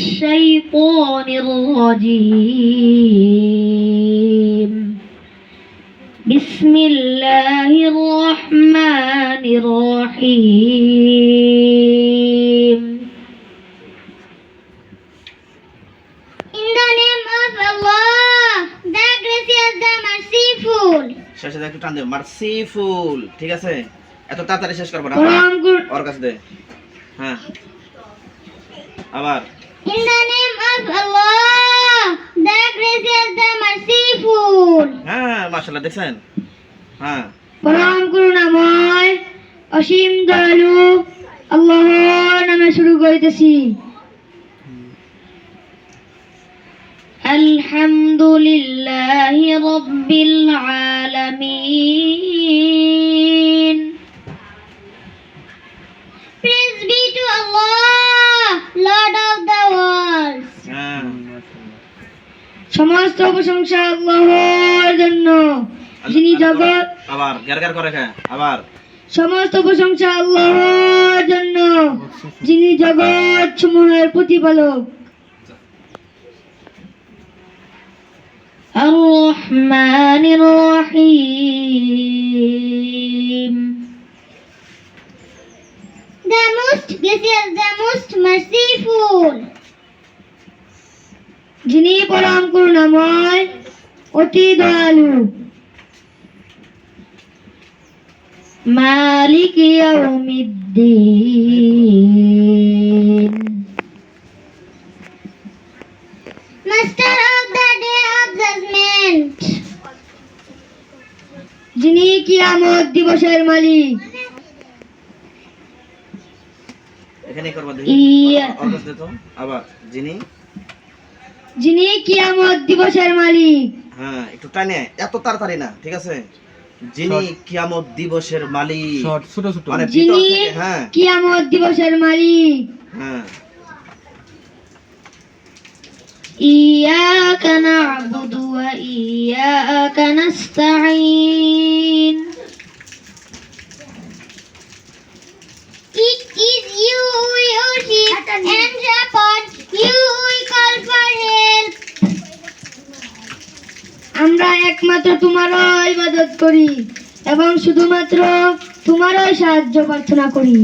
الشيطان الرجيم بسم الله الرحمن الرحيم In the name of Allah, the gracious, the merciful. শেষে একটু টান দে, মার্সিফুল। ঠিক আছে, এত তাড়াতাড়ি শেষ করব না, ওর কাছে দে। হ্যাঁ, আবার In the name of Allah, the gracious, the merciful. হ্যাঁ, মাশাআল্লাহ, দেখছেন? হ্যাঁ, পরম করুণাময় অসীম দয়ালু আল্লাহর নামে শুরু করিতেছি। আলহামদুলিল্লাহি রাব্বিল আলামিন। Praise be to Allah, Lord of the worlds. হ্যাঁ, সমস্ত প্রশংসা আল্লাহর জন্য, যিনি জগৎ। আবার গার করে খা, আবার সমস্ত প্রশংসা আল্লাহর জন্য, যিনি জগৎ সমূহের প্রতিপালক। আর-রহমানির রহিম। The most gracious, the most merciful. যিনি পরম করুণাময়, অতি দয়ালু। মালিক ইয়াউমিদ্দিন। Master of the day of judgment. যিনি কিয়ামত দিবসের মালিক। এখানে করব, দেখি ইয়া। ওর কাছে দে তো, আবার যিনি কিয়ামত দিবসের মালিক। হ্যাঁ, একটু টানে, এত তাড়াতাড়ি না, ঠিক আছে? যিনি কিয়ামত দিবসের মালিক, ছোট ছোট, মানে ভিতর যিনি থেকে, হ্যাঁ কিয়ামত দিবসের মালিক। হ্যাঁ, ইয়াকা না'বুদু ওয়া ইয়াকা নাস্তাঈন। It is you we worship and upon you we call for help. আমরা একমাত্র তোমারই ইবাদত করি এবং শুধুমাত্র তোমারই সাহায্য প্রার্থনা করি।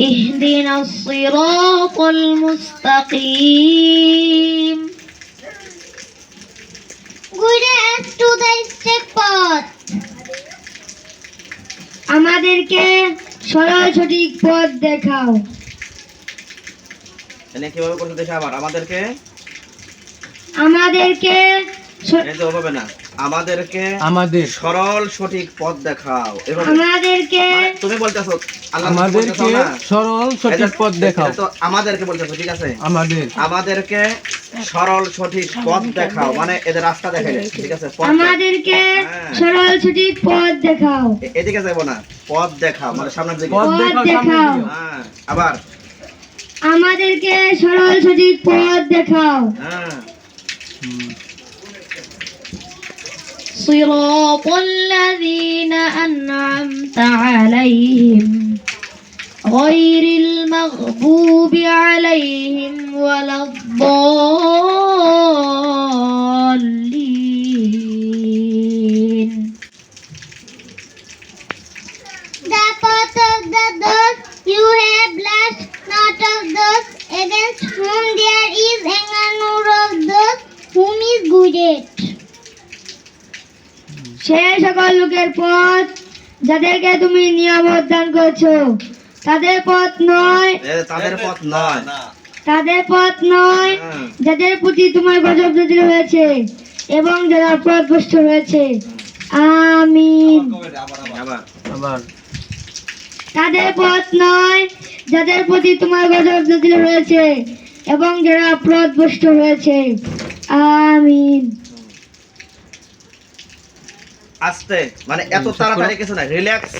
ইহদিনাস সিরাতাল মুস্তাকিম। Guide us to the straight path. আমাদেরকে সরল সঠিক পথ দেখাও। এনে কিভাবে করতে দেখে, আবার আমাদেরকে এই যে হবে না, আমাদের সরল সঠিক পথ দেখাও। এবং আমাদেরকে মানে তুমি বলতেছো আল্লাহ আমাদেরকে সরল সঠিক পথ দেখাও। তো আমাদেরকে বলতেছো, ঠিক আছে? আমাদেরকে সরল সঠিক পথ দেখাও, মানে এদের রাস্তা দেখাইলে, ঠিক আছে? পথ আমাদেরকে সরল সঠিক পথ দেখাও। এদিকে যাবো না, পথ দেখাও, মানে সামনের দিকে। পথ দেখাও। হ্যাঁ, আবার আমাদেরকে সরল সঠিক পথ দেখাও। হ্যাঁ, صراط الذين أنعمت عليهم غير المغضوب عليهم ولا الضالين. The path of those you have blessed, not of those against whom there is anger, nor of those whom is guided. সে সকল লোকের পথ যাদেরকে তুমি নিয়ামত দান করেছো, তাদের পথ নয়, যাদের প্রতি তোমার গজব নাযিল হয়েছে এবং যারা পথভ্রষ্ট হয়েছে। আমিন। তাদের পথ নয় যাদের প্রতি তোমার গজব নাযিল হয়েছে এবং যারা পথভ্রষ্ট হয়েছে। আমিন। আস্তে, মানে এত তাড়াতাড়ি কিছু না, রিল্যাক্স।